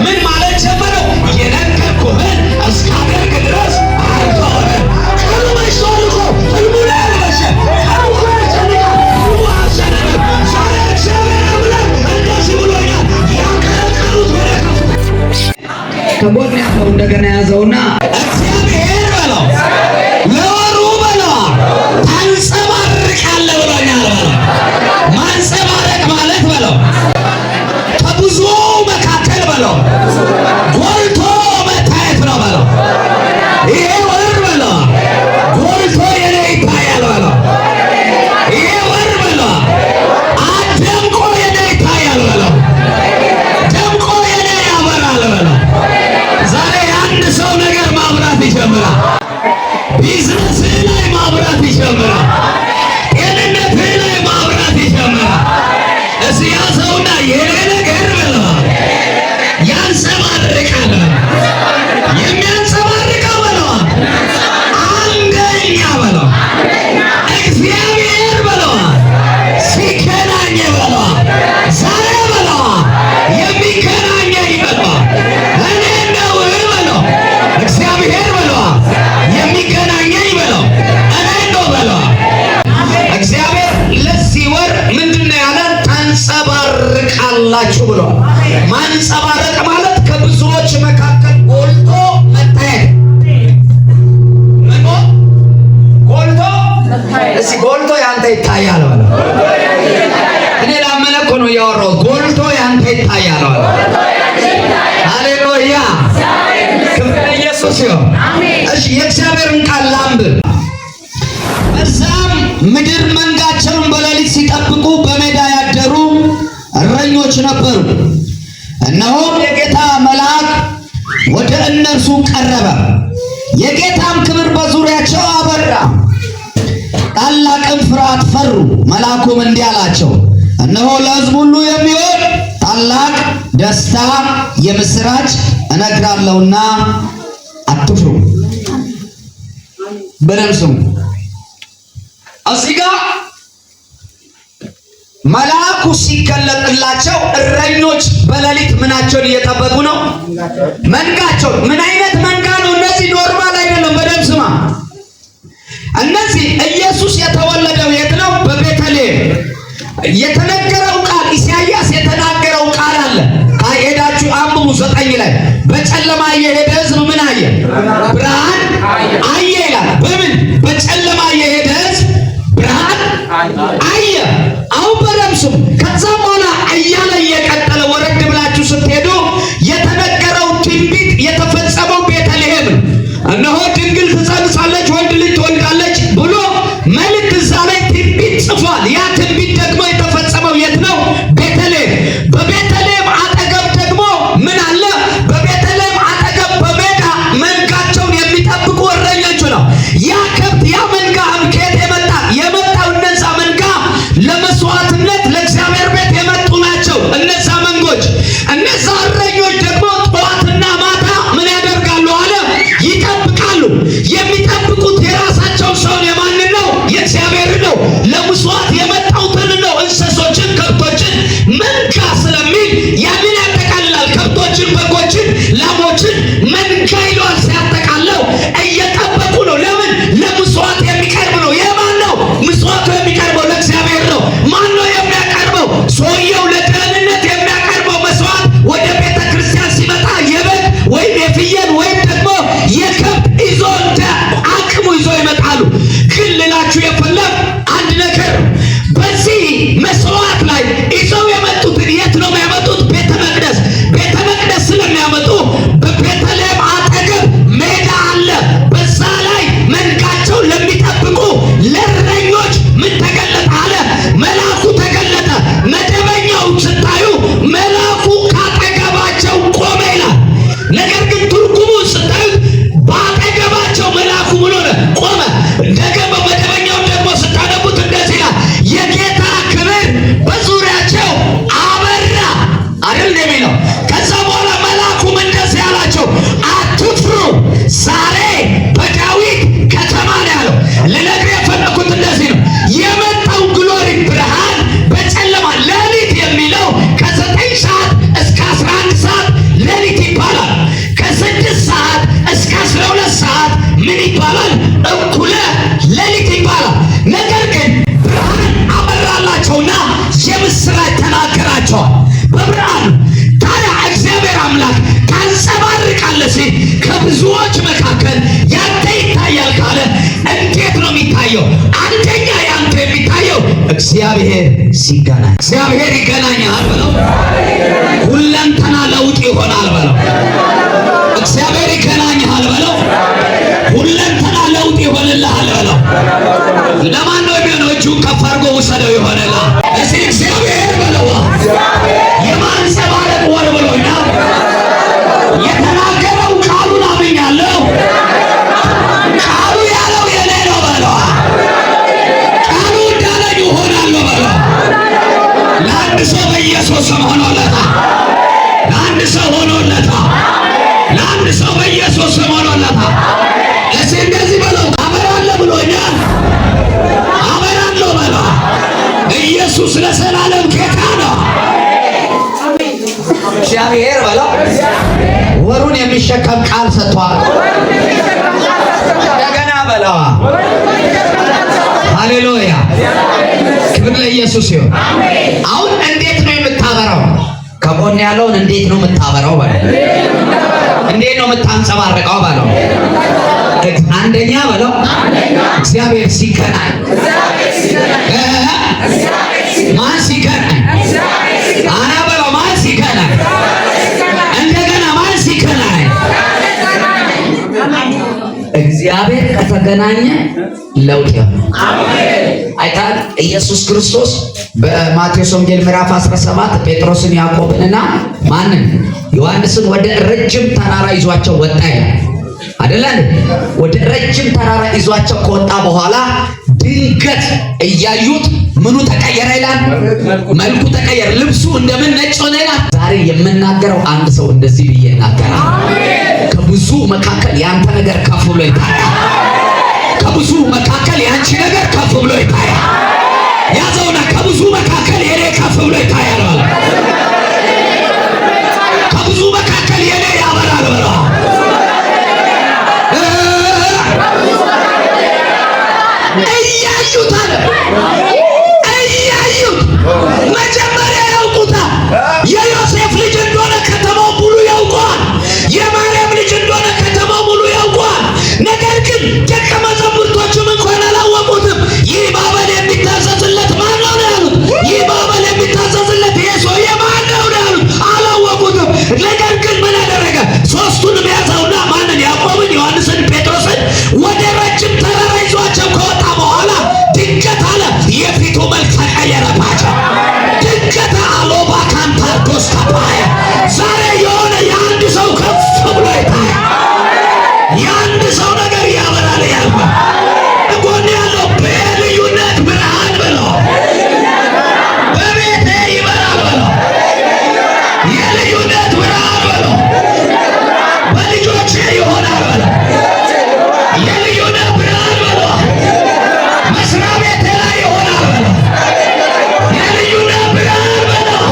ምን ማለት ጀመረው? የነገርኩህን እስካደርግ ድረስ አይተውህም። ቀኑ መሽቷል እኮ ሕልሙ ላይ አልመሸ ዛሬ እግዚአብሔር አምላክ እንደዚህ ብሎኛል። ያቀረቀሩት ከጎን ያለው እንደገና ያዘውና እግዚአብሔር በለው ለወሩ በለው ታንጸባርቃለህ ብሎኛል በለው። ማንጸባረቅ ማለት በለው ከብዙ መካከል በለው ጎልቶ መታየት ነው በለው። ይሄ ወር በለው ጎልቶ የኔ ይታያል በለው። ይሄ ወር በለው ደምቆ የኔ ይታያል በለው። ደምቆ የኔ ያበራል በለው። ዛሬ አንድ ሰው ነገር ማብራት ይጀምራል። ቢዝነስ ላይ ማብራት ይጀምራል። ጤንነት ላይ ማብራት ይጀምራል። እዚህ ያዘውና የኔ ነገር በለው ያንጸባርቃል። የሚያንጸባርቀው በለው አንደኛ በለው እግዚአብሔር በለው ሲገናኝ በለው ዛሬ በለው የሚገናኘኝ በለው እኔ ነው በለው እግዚአብሔር በለው የሚገናኘኝ በለው እኔ ነው በለው። እግዚአብሔር ለዚህ ወር ምንድነው ያለን? ታንጸባርቃላችሁ ብሎ። ማንጸባረቅ ማለት ከብዙዎች መካከል ጎልቶ መታየት። ምን ጎልቶ? እስኪ ጎልቶ ያንተ ይታያል በለው። እኔ ላመነ እኮ ነው ያወራሁት። ጎልቶ ያንተ ይታያል በለው። ሃሌሉያ ክብር ለኢየሱስ ይሁን። እሺ የእግዚአብሔርን ቃል ላንብብ። እዛም ምድር መንጋቸውን በሌሊት ሲጠብቁ በሜዳ ያደሩ እረኞች ነበሩ። እነሆም የጌታ መልአክ ወደ እነርሱ ቀረበ፣ የጌታም ክብር በዙሪያቸው አበራ፣ ታላቅም ፍርሃት ፈሩ። መልአኩም እንዲህ አላቸው፣ እነሆ ለሕዝብ ሁሉ የሚሆን ታላቅ ደስታ የምስራች እነግራለሁና አትፍሩ። በደምብ ስሙ። እዚህ ጋር መልአኩ ሲገለጥላቸው እረኞች በሌሊት ምናቸውን እየጠበቁ ነው? መንጋቸው። ምን አይነት መንጋ ነው? እነዚህ ኖርማል አይደለም። በደምብ ስማ። እነዚህ ኢየሱስ የተወለደው የት ነው? በቤተልሔም። የተነገረው ቃል ኢሳይያስ የተናገረው ቃል አለ። ሄዳችሁ አንብቡ 9 ላይ በጨለማ የሄደ ሕዝብ ምን አየ? ብርሃን አየ ይላል። በምን? በጨለማ የሄደ ሕዝብ ብርሃን አየ። አሁን በደምብ ስሙ። ከዛ በኋላ እያለ እየቀጠለ ወረድ ብላችሁ ስትሄዱ የተነገረው ትንቢት የተፈጸመው ቤተልሔም ነው። እነሆ ድንግል ትጸንሳለች፣ ወንድ ልጅ ትወልዳለች ብሎ መልእክት እዛ ላይ ትንቢት ጽፏል። ያ ትንቢት ደግሞ የተፈጸመው የት ነው? ቤተልሔም። በቤተልሔም አጠገብ ደግሞ ምን አለ? በቤተልሔም አጠገብ በሜዳ መንጋቸውን የሚጠብቁ እረኞች ነው። ያ ከብት ያ መንጋ ከየት የመጣ? የመጣው እነዛ መንጋ ለመስዋዕትነት ለእግዚአብሔር ቤት የመጡ ናቸው። እነዛ መንጎች፣ እነዛ እረኞች ደግሞ ጠዋትና ማታ ምን ያደርጋሉ አለ? ይጠብቃሉ። የሚጠብቁት የራሳቸው ሰውን የማንን ነው? የእግዚአብሔር ነው። ለመስዋዕት የመጣውትን ነው። እንስሶችን፣ ከብቶችን መንጋ ስለሚል ያንን ያጠቃልላል። ከብቶችን፣ በጎችን፣ ላሞችን መንጋ ይለዋል። ሲያጠቃለው እየጠበቁ ነው። ለምን? ለመስዋዕት የሚቀርብ ነው። የማን ነው መስዋዕቱ የሚቀርበው? ለእግዚአብሔር ነው። ማን ነው የሚያቀርበው? ሰውየው ለደህንነት የሚያቀርበው መስዋዕት ወደ ቤተ ክርስቲያን ሲመጣ የበግ ወይም የፍየል ወይም ደግሞ የከብት ይዞ እንደ አቅሙ ይዞ ይመጣሉ። ግን ልላችሁ የፈለግ አንድ ነገር፣ በዚህ መስዋዕት ላይ ይዘው የመጡትን የት ነው የሚያመጡት? ቤተ መቅደስ። ቤተ መቅደስ ስለሚያመጡ በቤተልሔም አጠገብ ሜዳ አለ። በዛ ላይ መንጋቸው ለሚጠብቁ ለእረኞች ምን ተገለጠ አለ? መልአኩ ተገለጠ። መደበኛው የምስራች ተናገራቸዋል በብርሃን። ታዲያ እግዚአብሔር አምላክ ታንጸባርቃለህ ሲል ከብዙዎች መካከል ያንተ ይታያል ካለ እንዴት ነው የሚታየው? አንደኛ ያንተ የሚታየው እግዚአብሔር ሲገናኝ፣ እግዚአብሔር ይገናኛል በለው። ሁለንተና ለውጥ ይሆናል በለው። እግዚአብሔር ይገናኛል በለው። ሁለንተና ለውጥ ይሆንልሃል በለው። ለማን ነው የሚሆነው? እጁን ከፍ አድርጎ ውሰደው ይሆንልሃል። እዚህ እግዚአብሔር በለው። የማንጸባረቅ ወር ብሎኛል። የተናገረው ቃሉን አምኛለሁ። ቃሉ ያለው የኔ ነው በለው። ቃሉ እንዳለኝ ይሆናለሁ በለው። ለአንድ ሰው በኢየሱስ ስም ሆኖለታል። ለአንድ ሰው ሆኖለታል። ለአንድ ሰው በኢየሱስ ስም ሆኖለታል። እዚህ እንደዚህ በለው። አበራለሁ ብሎኛል። አበራለሁ በለው። ኢየሱስ ለዘላለም ጌታ ነው። እግዚአብሔር በለው። ወሩን የሚሸከም ቃል ሰጥቷል። እንደገና በለው። ሃሌሉያ! ክብር ለኢየሱስ ይሁን። አሁን እንዴት ነው የምታበራው? ከጎን ያለውን እንዴት ነው የምታበራው በለው። እንዴት ነው የምታንጸባርቀው በለው። አንደኛ በለው እግዚአብሔር ሲገናኝ። ማን ሲገናኝ? አና በለው። ማን ሲገናኝ? እንደገና ማን ሲገናኝ? እግዚአብሔር ከተገናኘ ለውጥ ይሆናል። አይታል ኢየሱስ ክርስቶስ በማቴዎስ ወንጌል ምዕራፍ 17 ጴጥሮስን ያዕቆብንና ማንን ዮሐንስን ወደ ረጅም ተራራ ይዟቸው ወጣ ይላል አይደል? ወደ ረጅም ተራራ ይዟቸው ከወጣ በኋላ ድንገት እያዩት ምኑ ተቀየረ ይላል? መልኩ ተቀየረ። ልብሱ እንደምን ነጭ ሆነ ይላል። ዛሬ የምናገረው አንድ ሰው እንደዚህ ብዬ እናገራለሁ። ከብዙ መካከል ያንተ ነገር ከፍ ብሎ ይታያል። ከብዙ መካከል ያንቺ ነገር ከፍ ብሎ ይታያል። ያዘውና ከብዙ መካከል የኔ ከፍ ብሎ ይታያል አለ። ከብዙ መካከል የኔ ያበራል በለ። እያዩት አለ። እያዩት መጀመሪያ ያውቁታል። የዮሴፍ ልጅ እንደሆነ ከተማው ሙሉ ያውቀዋል። የማርያም ልጅ እንደሆነ ከተማው ሙሉ ያውቀዋል። ነገር ግን ደቀ መዛሙርቶቹም እንኳን አላወቁትም። ይህ ባበል የሚታዘዝለት ማን ነው ያሉት? ይህ ባበል የሚታዘዝለት ይሄ ሰውዬ ማን ነው ያሉት? አላወቁትም። ነገር ግን ምን አደረገ? ሶስቱንም ያዘውና ማንን? ያዕቆብን፣ ዮሐንስን፣ ጴጥሮስን ወደ ረጅም ተራራ ይዟቸው ከወጣ በኋላ ድንገት አለ የፊቱ መልክ ተቀየረባቸው። ድንገት አሎባ ካንታርጎስ ተባየ። ዛሬ የሆነ የአንድ ሰው ከፍ ብሎ ይታያል። የአንድ ሰው ነገር ያበራል። ያልባ ጎን ያለው በልዩነት ብርሃን ብለው በቤቴ ይበራል ብለው የልዩነት ብርሃን ብለው በልጆቼ ይሆናል ብለው የልዩነት ብርሃን ብለው መስሪያ ቤቴ ላይ ይሆናል ብለው የልዩነት ብርሃን ብለው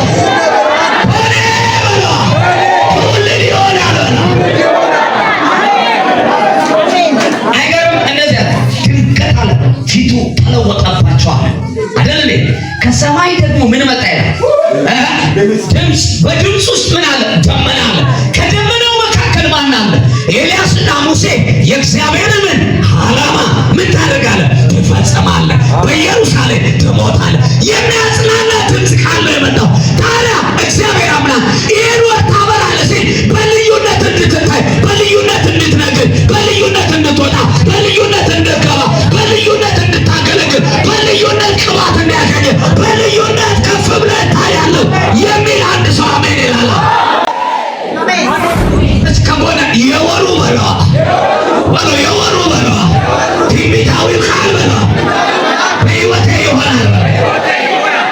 ሆኔ ብለው ሁሉን ይሆናል ብለው አይገርም? እንደዚያ ድንገት አለ ፊቱ ተለወጠባቸዋል አይደል? ከሰማይ ደግሞ ምን መጣ ይላል? ድምፅ። በድምፅ ውስጥ ምን አለ? ደመና አለ። ከደመናው መካከል ማን አለ? ኤልያስና ሙሴ የእግዚአብሔርን ምን ዓላማ ምን ታደርጋለህ? ትፈጽማለህ። በኢየሩሳሌም ትሞታለህ። የሚያጽናና ድምፅ ቃል ነው የመጣው። ታዲያ እግዚአብሔር አምላክ ይህን ወር ታበራለህ ሲል በልዩነት እንድትታይ፣ በልዩነት እንድትነግር፣ በልዩነት እንድትወጣ፣ በልዩነት እንድትገባ፣ በልዩነት እንድታገለግል፣ በልዩነት ቅባት እንዲያገኝ፣ በልዩነት ከፍ ብለህ ታያለህ የሚል አንድ ሰው አሜን ይላል። እስከሆነ የወሩ በለዋ በለው፣ የወሩ በለዋ ትንቢታዊ ቃል በለዋ በሕይወቴ ይሆናል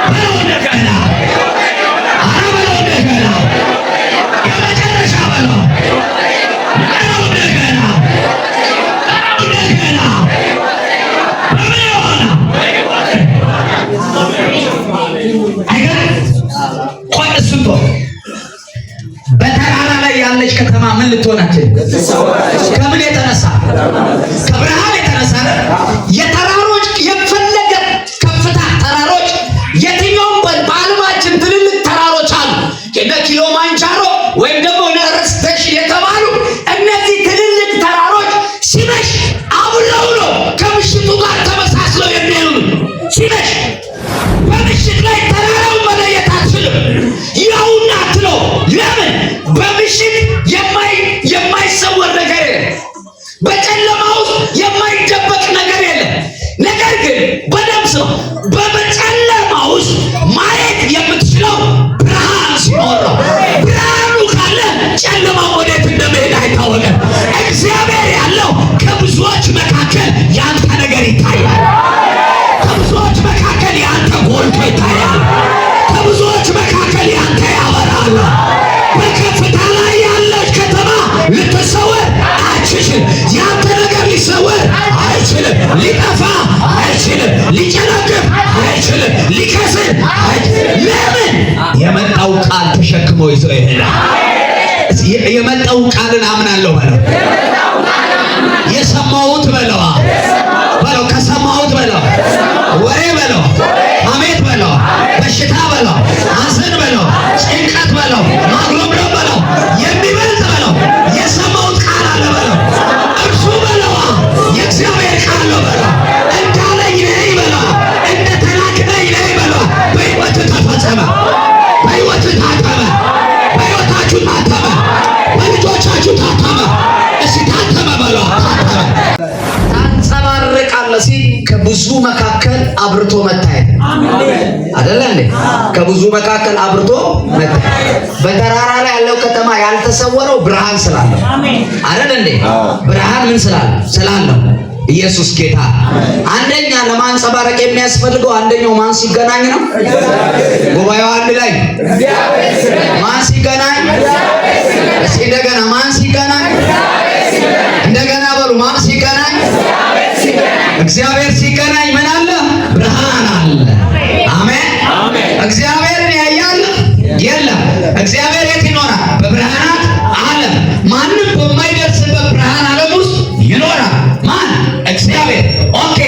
በለው። እንደገና ኧረ በለው እንደገና የመጨረሻ በለው በለው እንደገና እንደገና በምን ይሆናል? አይገርም? ቆይ እሱን ተው። በተራራ ላይ ያለች ከተማ ምን ልትሆናችን? ከምን የተነሳ? ከብርሃን የተነሳ። የተራሮች የፈለገ ከፍታ ተራሮች የትኛውም በዓለም ሊጠፋ አይችልም፣ ሊጨነግፍ አይችልም፣ ሊከስር አይችልም። ለምን? የመጣው ቃል ተሸክሞ ይዞ ይሄዳል። የመጣው ቃልን አምናለሁ በለው። የሰማሁት በለው በለው፣ ከሰማሁት በለው፣ ወሬ በለው፣ ሐሜት በለው፣ በሽታ በለው፣ ሐዘን በለው፣ ጭንቀት በለው፣ ማጉረምረም በለው፣ የሚበልጥ በለው፣ የሰማሁት ቃል አለ በለው። እርሱ በለው የእግዚአብሔር ቃል ነው በለው። እንዳለኝ ነኝ በለው፣ እንደተናገረኝ ነኝ በለው። በሕይወት ተፈጸመ፣ በሕይወት ታተመ፣ በሕይወታችሁ ታተመ፣ በልጆቻችሁ ታተመ። እስቲ ታተመ በለው። ታንጸባርቃለህ ሲል ከብዙ መካከል አብርቶ መታየት አይደለ እንዴ? ከብዙ መካከል አብርቶ መታየት። በተራራ ላይ ያለው ከተማ ያልተሰወረው ብርሃን ስላለው አይደለ እንዴ? ብርሃን ምን ስላለው ኢየሱስ ጌታ። አንደኛ ለማንጸባረቅ የሚያስፈልገው አንደኛው ማን ሲገናኝ ነው? ጉባኤው አንድ ላይ ማን ሲገናኝ? እስኪ እንደገና ማን ሲገናኝ? እንደገና በሉ ማን ሲገናኝ? እግዚአብሔር ሲገናኝ ምን አለ? ብርሃን አለ። አሜን። እግዚአብሔርን ያያል የለም። እግዚአብሔር የት ይኖራል? በብርሃናት ዓለም። ማንም በማይደርስበት ብርሃን ዓለም ውስጥ ይኖራል። ማን? እግዚአብሔር። ኦኬ፣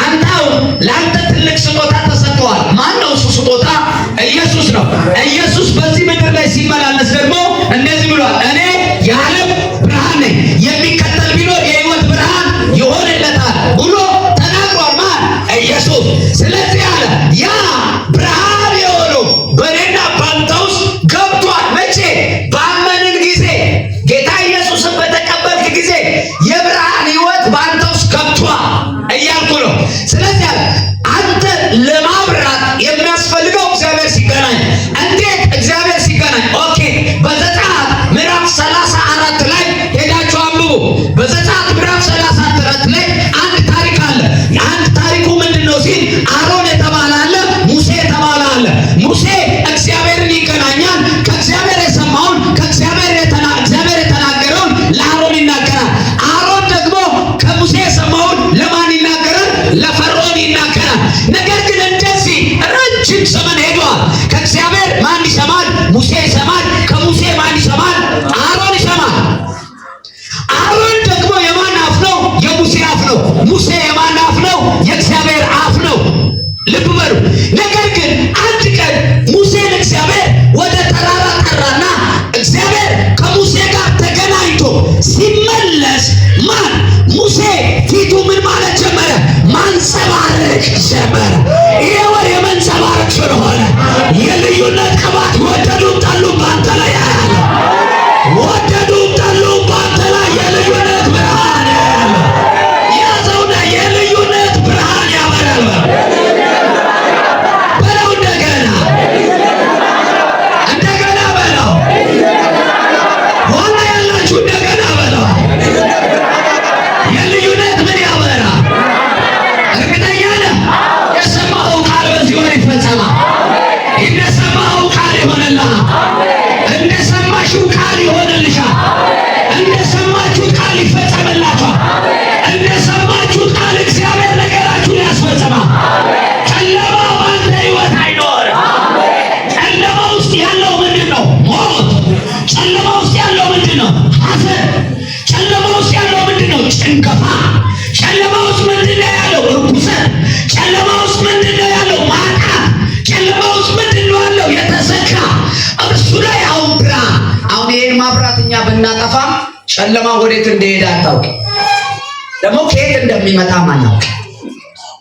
አንተው ለአንተ ትልቅ ስጦታ ተሰጥቷል። ማን ነው እሱ ስጦታ? ኢየሱስ ነው። ኢየሱስ በዚህ ምድር ላይ ሲመላለስ ደግሞ እንደዚህ ብሏል፣ እኔ የዓለም ብርሃን ነኝ፣ የሚከተል ቢኖር የሕይወት ብርሃን ይሆንለታል ብሎ ተናግሯል። ማን? ኢየሱስ። ስለዚህ አለ ያ ብርሃን የሆነው በእኔና ባንተ ውስጥ ገብቷል። መቼ? ባመንን ጊዜ፣ ጌታ ኢየሱስን በተቀበልክ ጊዜ የብርሃን ሕይወት ባንተ ውስጥ ገብቷል እያልኩ ነው። ስለዚህ አለ አንተ ለማብራት የሚያስፈልገው እግዚአብሔር ሲገናኝ። እንዴት እግዚአብሔር ሲገናኝ? ኦኬ፣ በዘጸአት ምዕራፍ 34 ላይ ሄዳችሁ አንብቡ። በዘጸአት ምዕራፍ 34 ላይ አንድ ታሪክ አለ። አንድ ታሪኩ ምንድነው ሲል አሮን የተባለ አለ፣ ሙሴ የተባለ አለ። ሙሴ እግዚአብሔርን ይገናኛል። ከእግዚአብሔር የሰማውን እግዚአብሔር የተናገረውን ለአሮን ይናገራል። አሮን ደግሞ ከሙሴ የሰማውን ለማን ይናገራል? ለፈርዖን ይናገራል። ነገር ግን እንደዚህ ረጅም ዘመን ሄዷል። ከእግዚአብሔር ማን ይሰማል? ሙሴ ይሰማል። ከሙሴ ማን ይሰማል? አሮን ይሰማል። አሮን ደግሞ የማን አፍ ነው? የሙሴ አፍ ነው። ሙሴ የማን አፍ ነው? የእግዚአብሔር አፍ ነው። ልብ በሉ። ነገር ግን አንድ ቀን ሙሴን እግዚአብሔር ወደ ተራራ ጠራና እግዚአብሔር ከሙሴ ጋር ተገናኝቶ ሲመለስ ማን? ሙሴ ፊቱ ምን ማለት ጀመረ? ማንጸባረቅ ጀመረ። ይሄ ወር የመንጸባረቅ ስለሆነ የልዩነት ቅባት ወደዱም ጠሉም በአንተ ላይ ያያለ። ወደዱም ጠሉም በአንተ ላይ የልዩነት ብርሃን ያያለ። ያዘውና የልዩነት ብርሃን ያበራል በለው። እንደገና በለው። ኋላ ያላችሁ እንደገና በለው። የልዩነት ምን ያበራ? እርግጠኛ ነህ? የሰማኸው ቃል በዚህ ወር ይፈጸማል። እንደሰማኸው ቃል ይሆንልሃል። እንደሰማሽው ቃል ይሆንልሻል። እንደሰማችሁ ቃል ይፈጸምላችኋል። እንደሰማችሁ ቃል እግዚአብሔር ነገራችሁን ያስፈጽማል። ጨለማ በአንተ ሕይወት አይኖርም። ጨለማ ውስጥ ያለው ምንድን ነው? ሞት። ጨለማ ውስጥ ያለው ምንድን ነው? ሐዘን። ጨለማ ውስጥ ያለው ምንድን ነው? ጭንገፋ። ጨለማ ውስጥ ምንድን ነው ያለው? ርኩሰት። ጨለማ ውስጥ ምንድን ነው ያለው? ማጣት። ጨለማ ውስጥ ምንድን ነው ያለው? የተዘጋ። እርሱ ላይ አሁን ብርሃን። አሁን ይሄን ማብራት እኛ ብናጠፋ ጨለማ ወዴት እንደሄደ አታውቅ፣ ደግሞ ከየት እንደሚመጣ አናውቅ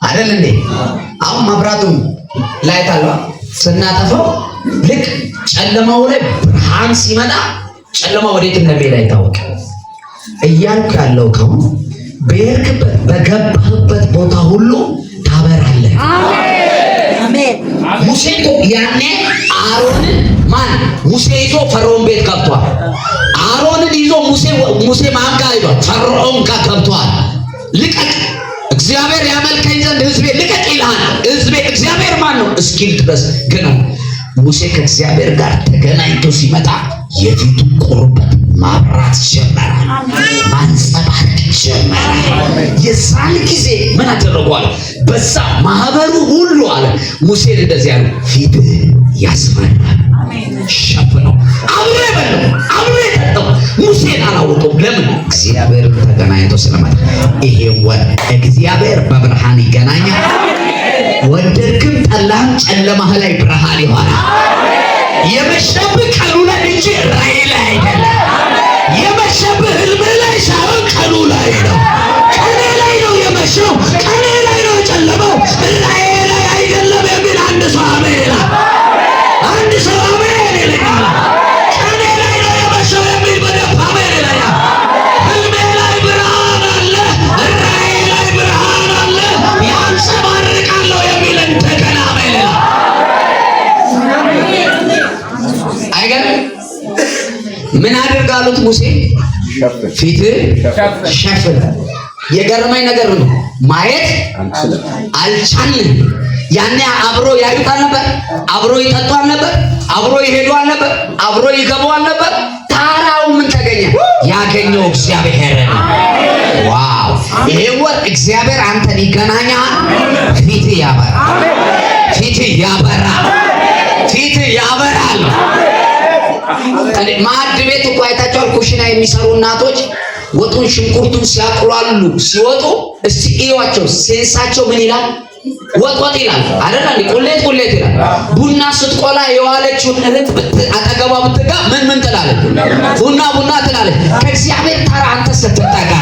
አይደል እንዴ? አሁን መብራቱ ላይ ታላ ስናጠፋው ልክ ጨለማው ላይ ብርሃን ሲመጣ ጨለማ ወዴት እንደሚሄድ አይታወቅም። እያልኩ ያለው ከሆነ በየርክበት በገባህበት ቦታ ሁሉ ታበራለህ። አሜን። ሙሴ ያኔ አሮንን ማን? ሙሴ ይዞ ፈርዖን ቤት ገብቷል። አሮንን ይዞ ሙሴ ማን ጋር ሄዷል? ፈርዖን ጋር ገብቷል። ልቀቅ፣ እግዚአብሔር ያመልከኝ ዘንድ ሕዝቤ ልቀቅ ይልሃል። ሕዝቤ እግዚአብሔር ማን ነው እስኪል ድረስ ግን ሙሴ ከእግዚአብሔር ጋር ተገናኝቶ ሲመጣ የፊቱ ቁርበት ማብራት ጀመረ፣ ማንጸባረቅ ጀመረ። የዛን ጊዜ ምን አደረጓል? በዛ ማህበሩ ሁሉ አለ ሙሴን እንደዚህ ያሉ ፊትህ ያስፈራል። ሸፍነው አብሬ በለው አብሬ ጠጣው። ሙሴን አላወቀው። ለምን? እግዚአብሔር ተገናኝቶ ስለመጣ። ይሄ እግዚአብሔር በብርሃን ይገናኛል። ወደድክም ጠላህም ጨለማህ ላይ ብርሃን ይሆናል። የመሸብህ ቀኑ ላይ እንጂ ራእይ ላይ አይደለም። የመሸብህ ህልም ላይ ሳይሆን ቀኑ ላይ ነው። ቀኔ ላይ ነው የመሸው፣ ቀኔ ላይ ነው የጨለመው፣ ራእይ ላይ አይደለም የሚል አንድ ሰው አሜን ይላል። አንድ ሰው አሜን ይላል። ቀኔ ላይ ነው የመሸው የሚል በደንብ አሜን ይላል። ህልሜ ላይ ብርሃን አለ፣ ራእይ ላይ ብርሃን አለ፣ ያንጸባርቃለሁ የሚል እንደገና አሜን ይላል። አይገርም? ምን አድርጋሉት ሙሴ? ፊትህ ሸፍን። የገረመኝ ነገር ነው ማየት አልቻልንም። ያኔ አብሮ ያዩት አልነበር? አብሮ ይጠጡ አልነበር? አብሮ ይሄዱ አልነበር? አብሮ ይገቡ አልነበር? ታራው ምን ተገኘ? ያገኘው እግዚአብሔር ነው። ዋው! ይሄ ወር እግዚአብሔር አንተን ይገናኛል። ፊትህ ያበራል። ፊትህ ያበራል። ፊትህ ያበራል። ማዕድ ቤት እኮ አይታችኋል? ኩሽና የሚሰሩ እናቶች ወጡን ሽንኩርቱን ሲያቁላሉ ሲወጡ እስቲ እዩዋቸው። ሴንሳቸው ምን ይላል? ወጥ ይላል አይደል? ቁሌት ይላል። ቡና ስትቆላ የዋለችውን እህት አጠገቧ ብትጋ ምን ትላለች? ቡና ትላለች። ከእግዚአብሔር ተራ አንተ ስትጠጋ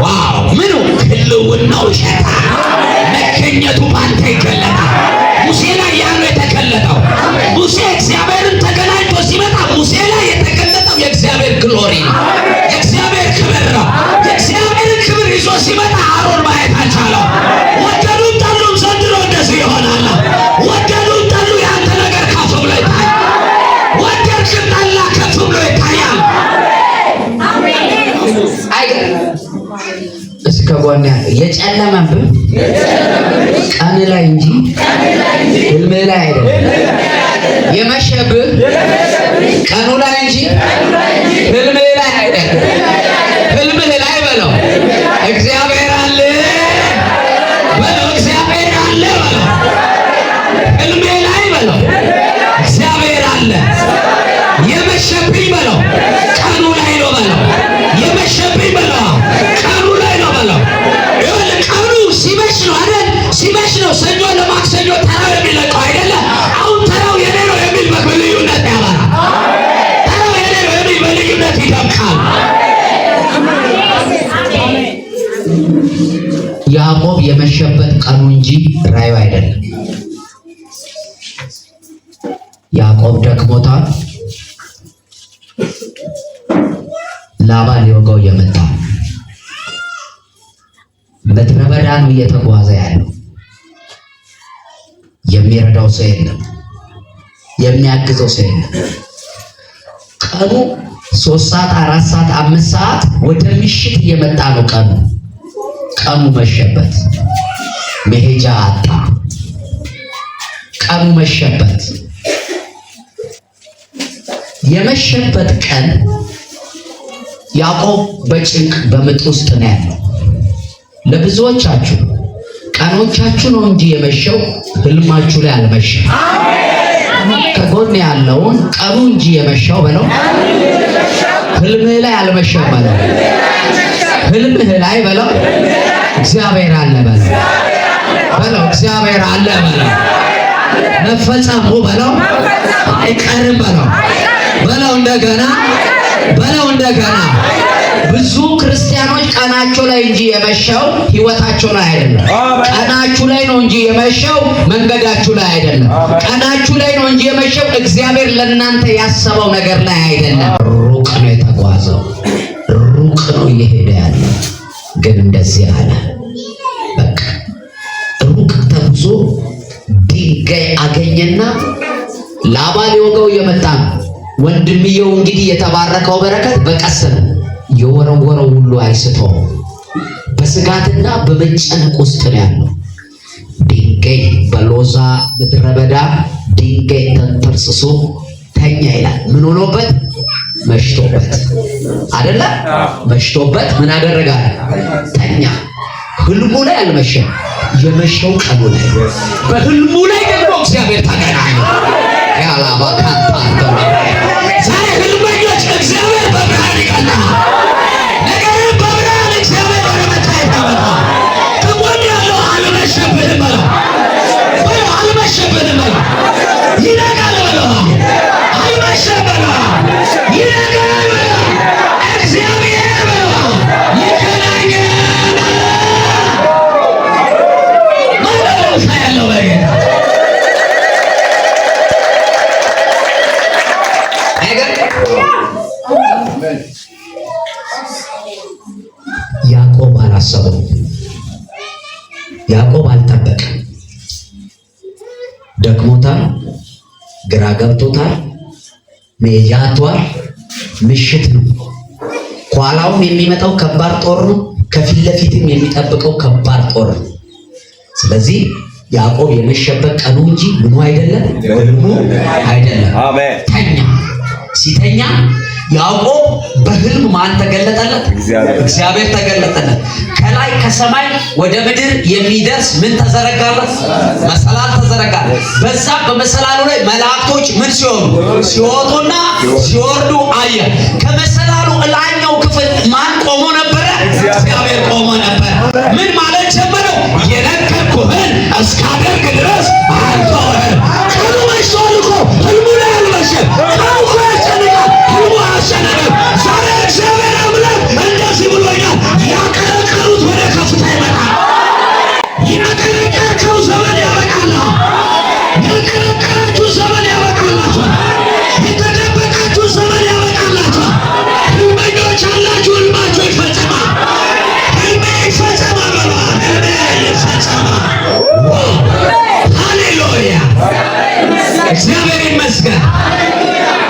ዋው! ምኑ ህልውናው ይሸታል። መገኘቱ ባንተ ይገለጣል። ሙሴ ላይ ያለው የተገለጠው ሙሴ እግዚአብሔርን ተገናኝቶ ሲመጣ ሙሴ ላይ የተገለጠው የእግዚአብሔር ግሎሪ ነው። የእግዚአብሔር ክብር ነው። የእግዚአብሔርን ክብር ይዞ ሲመጣ አሮን ማየት አልቻለው። ወደዱም ጠሉም ዘንድሮ እንደዚህ ይሆናል። ወደዱም ጠሉ ያንተ ነገር ከፍ ብሎ ይታያል። ወደድክም ጠላ ከፍ ብሎ ይታያል። እስከ ጎን የጨለመብህ ቀን ላይ እንጂ ህልም ላይ አይደለም። የመሸብህ ቀኑ ላይ እንጂ ህልም ላይ አይደለም። ህልምህ ላይ በለው እግዚአብሔር አለ በለው፣ እግዚአብሔር አለ በለው። ህልሜ ላይ በለው እግዚአብሔር አለ። የመሸብኝ በለው ቀኑ ላይ ነው በለው። የመሸብኝ በለው ቀኑ ላይ ነው በለው። ቀኑ ሲመሽ ነው አይደል? ሲመሽ ነው ሰኞ ለማክሰኞ ተራው የሚለቀው አይደለ? አሁን ተራው የኔ ነው የሚል በልዩነት ያበራል። ተራው የኔ ነው የሚል በልዩነት ይደምቃል። ያዕቆብ የመሸበት ቀኑ እንጂ ራእዩ አይደለም። ያዕቆብ ደክሞታል። ላባ ሊወጋው የመጣ ምድረ በዳ ነው እየተጓዘ ያለው። የሚረዳው ሰው የለም፣ የሚያግዘው ሰው የለም። ቀኑ 3 ሰዓት 4 ሰዓት 5 ሰዓት ወደ ምሽት እየመጣ ነው። ቀኑ መሸበት፣ መሄጃ አጣ። ቀኑ መሸበት። የመሸበት ቀን ያዕቆብ በጭንቅ በምጥ ውስጥ ነው ያለው። ለብዙዎቻችሁ ቀኖቻችሁ ነው እንጂ የመሸው ህልማችሁ ላይ አልመሸም። ከጎን ያለውን ቀኑ እንጂ የመሸው በለው ህልምህ ላይ አልመሸም በለው። ህልምህ ላይ በለው እግዚአብሔር አለ በለው እግዚአብሔር አለ በለው። መፈጸሙ በለው አይቀርም በለው እንደገና ብዙ ክርስቲያኖች ቀናቸው ላይ እንጂ የመሸው ህይወታቸው ላይ አይደለም። ቀናችሁ ላይ ነው እንጂ የመሸው መንገዳችሁ ላይ አይደለም። ቀናችሁ ላይ ነው እንጂ የመሸው እግዚአብሔር ለእናንተ ያሰበው ነገር ላይ አይደለም። ሩቅ ነው የተጓዘው፣ ሩቅ ነው እየሄደ ያለው። ግን እንደዚህ አለ። በቃ ሩቅ ተጉዞ ድንጋይ አገኘና ላባ ሊወጋው እየመጣ ነው። ወንድምየው እንግዲህ የተባረከው በረከት በቀስ ነው የወረወረው ሁሉ አይስተው። በስጋትና በመጨነቅ ውስጥ ነው ያለው። ድንጋይ በሎዛ ምድረ በዳ ድንጋይ ተንተርስሶ ተኛ ይላል። ምን ሆኖበት? መሽቶበት አይደለ? መሽቶበት ምን አደረገ? ተኛ። ህልሙ ላይ አልመሸም፣ የመሸው ቀኑ ላይ። በህልሙ ላይ ደግሞ እግዚአብሔር ተገናኘ። ያላባ ካንታ ዛሬ ህልመኞች እግዚአብሔር በብርሃን ይቀናል። ነገር በብርሃን እግዚአብሔር በመታየት ያመጣል። ከጎን ያለው አልመሸብህም በለው፣ አልመሸብህም በለው፣ ይነጋል በለው፣ አልመሸም በለው፣ ይነጋል በለው፣ እግዚአብሔር በለው ይገናኛል። ማለዳ ያለው በጌታ ያዕቆብ አላሰበው፣ ያዕቆብ አልጠበቅም። ደክሞታል፣ ግራ ገብቶታል፣ መሄጃ አጥቷል። ምሽት ነው። ኋላውም የሚመጣው ከባድ ጦር ነው፣ ከፊት ለፊትም የሚጠብቀው ከባድ ጦር ነው። ስለዚህ ያዕቆብ የመሸበት ቀኑ እንጂ ምኑ አይደለም፣ ህልሙ አይደለም። ተኛ። ሲተኛ ያዕቆብ በህልም ማን ተገለጠለት? እግዚአብሔር ተገለጠለት። ከላይ ከሰማይ ወደ ምድር የሚደርስ ምን ተዘረጋለት? መሰላል ተዘረጋለት። በዛ በመሰላሉ ላይ መላእክቶች ምን ሲሆኑ ሲወጡና ሲወርዱ አየ። ከመሰላሉ እላኛው ክፍል ማን ቆሞ ነበረ? እግዚአብሔር ቆሞ ነበር። ምን ማለት ጀመረው? የነገርኩህን እስካደርግ ድረስ አልተውህም። ቀኑ መሽቷል እኮ ህልሙ ላይ አልመሸም። አውቆ ያስጨንቃል፣ ህልሙ አያስጨንቅም። ዛሬ እግዚአብሔር አምላክ እንደዚህ ብሎኛል። ያቀረቀሩት ወደ ከፍታ ይመጣል። ያቀረቀርከው ዘመን ያበቃል። ያቀረቀራችሁ ዘመን ያበቃላችኋል። የተደበቃችሁ ዘመን ያበቃላችኋል። ህልመኞች አላችሁ፣ ህልማችሁ ይፈጸማል። ህልሜ ይፈጸማል በለዋል። ህልሜ ይፈጸማል። ሃሌሉያ! እግዚአብሔር ይመስገን።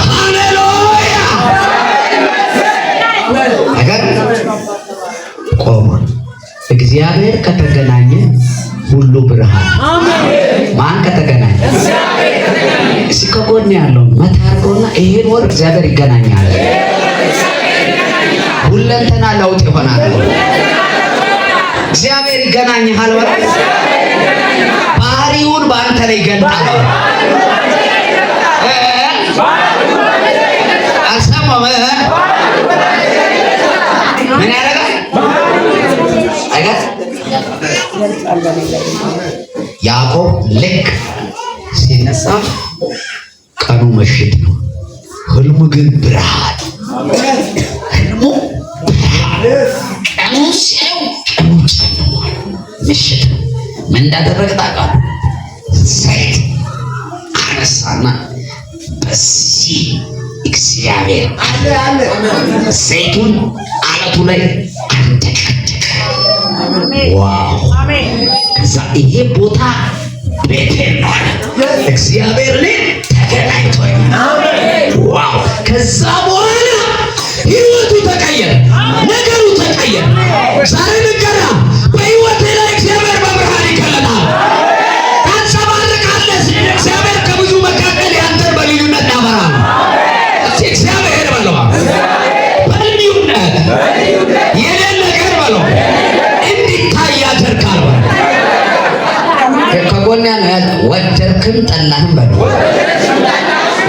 ሃሌሉያ! ነገር ቆመ። እግዚአብሔር ከተገናኘ ሁሉ ብርሃን። ማን ከተገናኘ? እስኪ ከጎን ያለው መታርቆና ይሄን ወር እግዚአብሔር ይገናኛል። ሁለንተና ለውጥ ይሆናል። እግዚአብሔር ይገናኛል። ባህሪውን በአንተ ላይ ይገልጣል። አልሰማም? ምን ያደርጋል? ያዕቆብ ልክ ሲነሳ ቀኑ ምሽት ነው፣ ህልሙ ግን ብርሃን። ህልሙ ቀኑ ሲያዩ ቀኑ ጨልሟል፣ ምሽት ነው። ምን እንዳደረገ ታውቃለህ? ዘይት አነሳና በዚህ እግዚአብሔር ዘይቱን አለቱ ላይ አንደቀደቀ። ዋው! ከዛ ይሄ ቦታ ቤቴል ነው አለ። እግዚአብሔር ላይ ተገናኝቶኛል። ዋው! ከዛ በኋላ ህይወቱ ተቀየረ፣ ነገሩ ተቀየረ። ዛሬ ንገራ በህይወቴ ላይ እግዚአብሔር በብርሃን ይገለጣል። ታንጸባርቃለህ። እግዚአብሔር ከብዙ መካከል ያንተን በልዩነት ያበራል። እስቲ እግዚአብሔር በለው በልዩነት የሌለ ነገር በለው እንዲታይ ያደርጋል። ከጎን ያለ ወደድክም ጠላህም በለው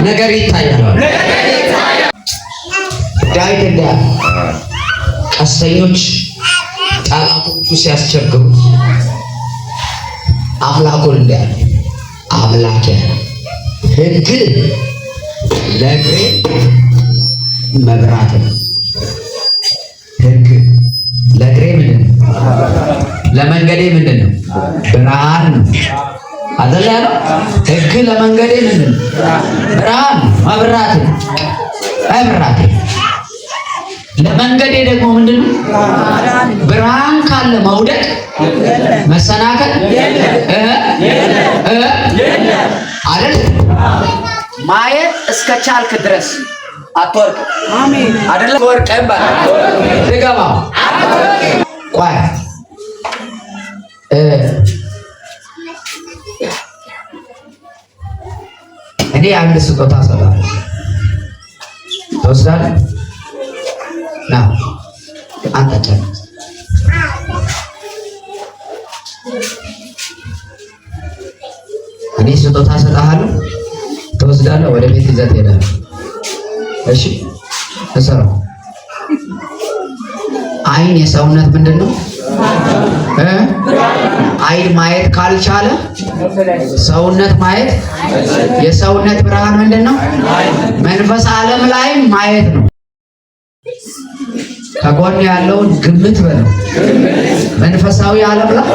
ነገር ይታያል። ዳዊት እንደ ቀስተኞች ጠላቶቹ ሲያስቸግሩ አምላኩን እንደ አምላኬ ሕግ ለእግሬ መብራት ነው። ሕግ ለእግሬ ምንድን ነው? ለመንገዴ ምንድን ነው? ብርሃን ነው አይደል ያለው? ሕግ ለመንገዴ ምንድን ነው? ብርሃን፣ መብራት ነው። መብራት ለመንገዴ ደግሞ ምንድን ነው? ብርሃን ካለ መውደቅ መሰናከል አይደል? ማየት እስከ ቻልክ ድረስ አትወርቅም። አሜን አይደል? ወርቀም ባለ ልገባ ቆይ እኔ አንድ ስጦታ ሰጣለሁ። ትወስዳለህ? ና አንተ እኔ ስጦታ እሰጥሃለሁ፣ ትወስዳለህ፣ ወደ ቤት ይዘህ ትሄዳለህ። እሺ እሰረው። አይን የሰውነት ምንድን ነው? አይን ማየት ካልቻለ ሰውነት ማየት የሰውነት ብርሃን ምንድን ነው? መንፈስ ዓለም ላይ ማየት ነው። ከጎን ያለውን ግምት በለው። መንፈሳዊ ዓለም ላይ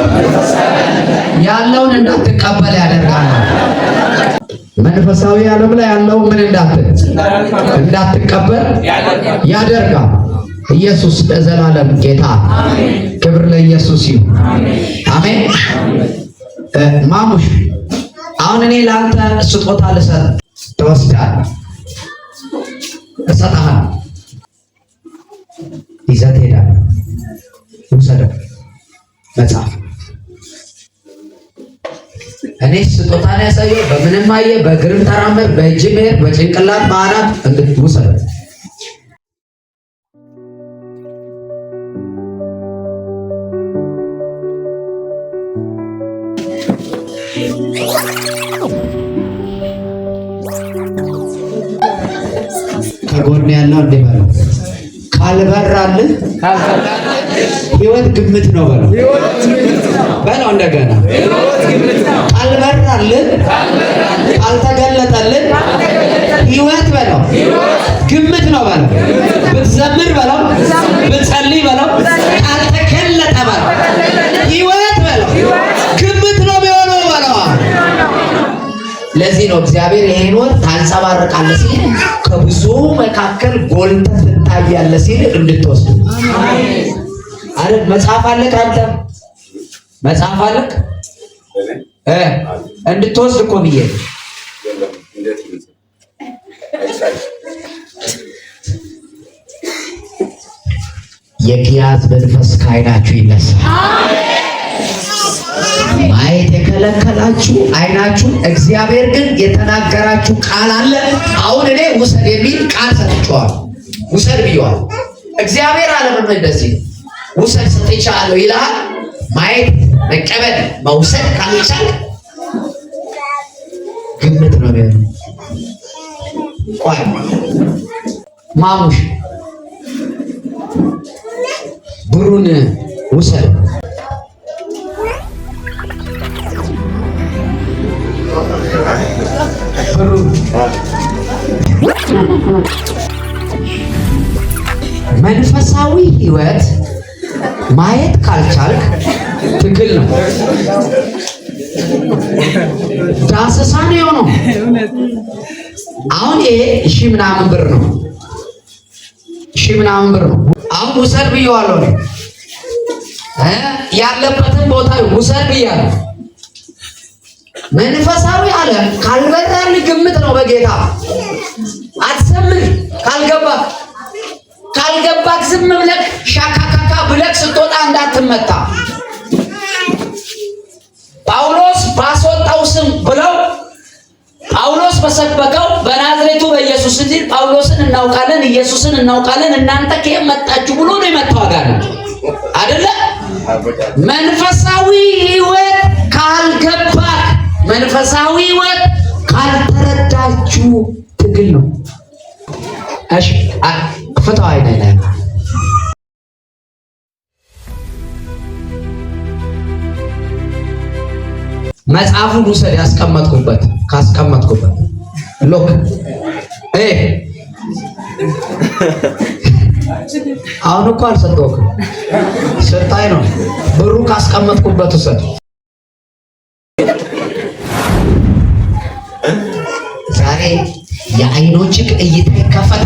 ያለውን እንዳትቀበል ያደርጋል። መንፈሳዊ ዓለም ላይ ያለው ምን እንዳትቀበል ያደርጋል። ኢየሱስ ለዘላለም ጌታ፣ ክብር ለኢየሱስ ይሁን። አሜን። ማሙሽ አሁን እኔ ለአንተ ስጦታ ልሰጥ፣ ትወስዳለህ፣ እሰጥሃለሁ፣ ይዘህ ትሄዳለህ። ውሰደው መጽሐፍ እኔ ስጦታን ያሳየው በምንም አየህ፣ በእግርም ተራመድ፣ በእጅ መሄድ፣ በጭንቅላት በአናት እንድትውሰደው። ከጎን ያለው እንዲህ በለው፣ ካልበራልህ ህይወት ግምት ነው በለው። በለው እንደገና ካልበራልህ ካልተገለጠልህ ህይወት በለው ግምት ነው በለው። ብትዘምር በለው፣ ብትጸልይ በለው፣ ካልተገለጠ በለው ህይወት በለው ግምት ነው የሚሆነው በለው። ለዚህ ነው እግዚአብሔር ይሄን ወር ታንጸባርቃለህ ሲል ከብዙ መካከል ጎልተህ ትታያለህ ሲል እንድትወስድ። አረ መጽሐፍ አለክ፣ አንተ መጽሐፍ አለክ እንድትወስድ እኮ ብዬ የግያዝ መንፈስ ከዓይናችሁ ይነሳል። ማየት የከለከላችሁ አይናችሁ፣ እግዚአብሔር ግን የተናገራችሁ ቃል አለ። አሁን እኔ ውሰድ የሚል ቃል ሰጥቼዋለሁ። ውሰድ ብየዋለሁ። እግዚአብሔር ዓለምን እንደዚህ ውሰድ ሰጥቼሃለሁ ይልሃል። ማየት መቀበል መውሰድ ካልቻል ግምት ነው የሚሆነው። ቆይ ማሙሽ ብሩን ውሰድ። መንፈሳዊ ህይወት ማየት ካልቻልክ ትግል ነው። ዳሰሳ ነው የሆነው። አሁን ይሄ ምናምን ብር ነው፣ ምናምን ብር ነው። አሁን ውሰድ ብየዋለሁ። ያለበትን ቦታ ውሰድ ብያለሁ። መንፈሳዊ ዓለም ካልበራልህ ግምት ነው በጌታ አትሰምር። ካልገባክ ዝም ብለህ ሻካካካ ብለህ ስትወጣ እንዳትመታ። ጳውሎስ ባስወጣው ስም ብለው ጳውሎስ በሰበከው በናዝሬቱ በኢየሱስ እንጂ ጳውሎስን እናውቃለን ኢየሱስን እናውቃለን እናንተ ከየት መጣችሁ ብሎ ነው የመታው አጋንንት አይደለ? መንፈሳዊ ህይወት ካልገባክ፣ መንፈሳዊ ህይወት ካልተረዳችሁ ትግል ነው። እሺ ፍታው አይደለም። መጽሐፉን ውሰድ። ካስቀመጥኩበት ሎክ አሁን እኮ አልሰጠሁም። ስታይ ነው ብሩ ካስቀመጥኩበት ውሰድ። ዛሬ የዓይኖችህ እይታ ይከፈታል።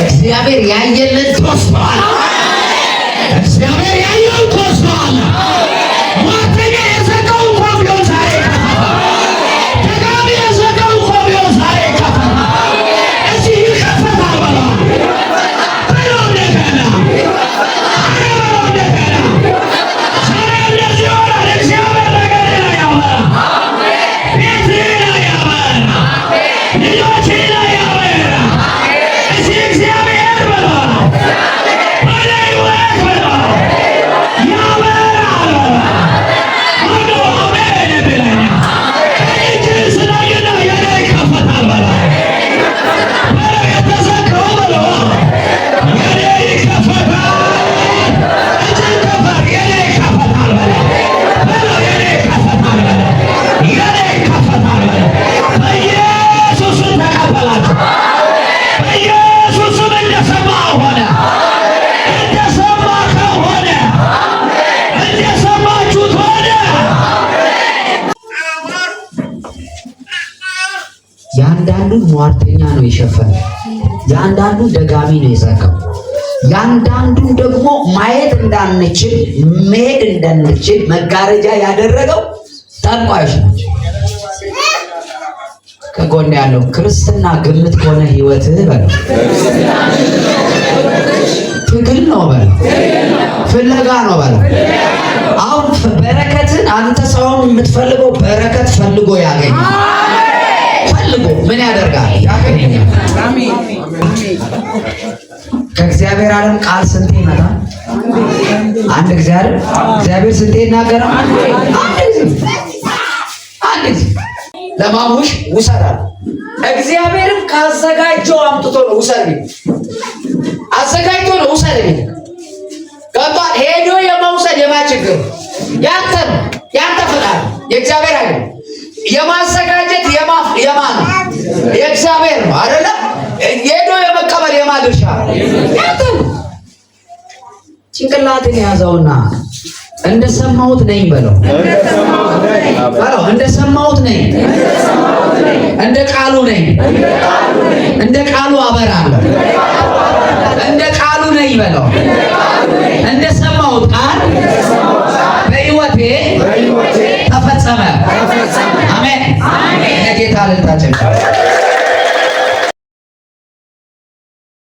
እግዚአብሔር ያየልን ተወስዷል። እግዚአብሔር ያየው ተወስዷል። ሟርተኛ የዘጋው እንኳን ቢሆን ዛሬ ይከፈታል። ደጋሚ የዘጋው እንኳን ቢሆን ዛሬ ይከፈታል። እዚህ ይከፈታል በለው እንደገና ዛሬ እንደዚህ ይሆናል። እግዚአብሔር ነገር ላይ ያበራል። ቤት ላይ ያበራል። ልጆች ላይ ያበራል። እዚህ የአንዳንዱን ሟርተኛ ነው የሸፈነው፣ የአንዳንዱን ደጋሚ ነው የዘጋው፣ የአንዳንዱን ደግሞ ማየት እንዳንችል መሄድ እንዳንችል መጋረጃ ያደረገው ጠንቋዮች ናቸው። ከጎን ያለው ክርስትና ግምት ከሆነ ህይወትህ በለው ትግል ነው በለው ፍለጋ ነው በለው። አሁን በረከትን አንተ ሰውን የምትፈልገው በረከት ፈልጎ ያገኛል። ፈልጎ ምን ያደርጋል? ያገኛል። ከእግዚአብሔር ዓለም ቃል ስንቴ ይመጣል? አንድ እግዚአብሔር ስንቴ ይናገራል? አንድ ጊዜ ለማሙሽ ውሰዳል። እግዚአብሔርም ካዘጋጀው አምጥቶ ነው ውሰድ፣ አዘጋጅቶ ነው ውሰድ። ገባህ? ሄዶ የመውሰድ የማችግር ያንተ ፈቃድ የእግዚአብሔር አይደል? የማዘጋጀት የማን ነው? የእግዚአብሔር ነው አይደለ? ሄዶ የመቀበል የማን ድርሻ? ያንተ። ጭንቅላትን ያዘውና እንደሰማሁት ነኝ በለው። እንደሰማሁት ነኝ፣ እንደ ቃሉ ነኝ፣ እንደ ቃሉ አበራለሁ፣ እንደ ቃሉ ነኝ በለው። እንደሰማሁት ቃል በሕይወቴ ተፈጸመ። አሜን። ለጌታ ልልታችን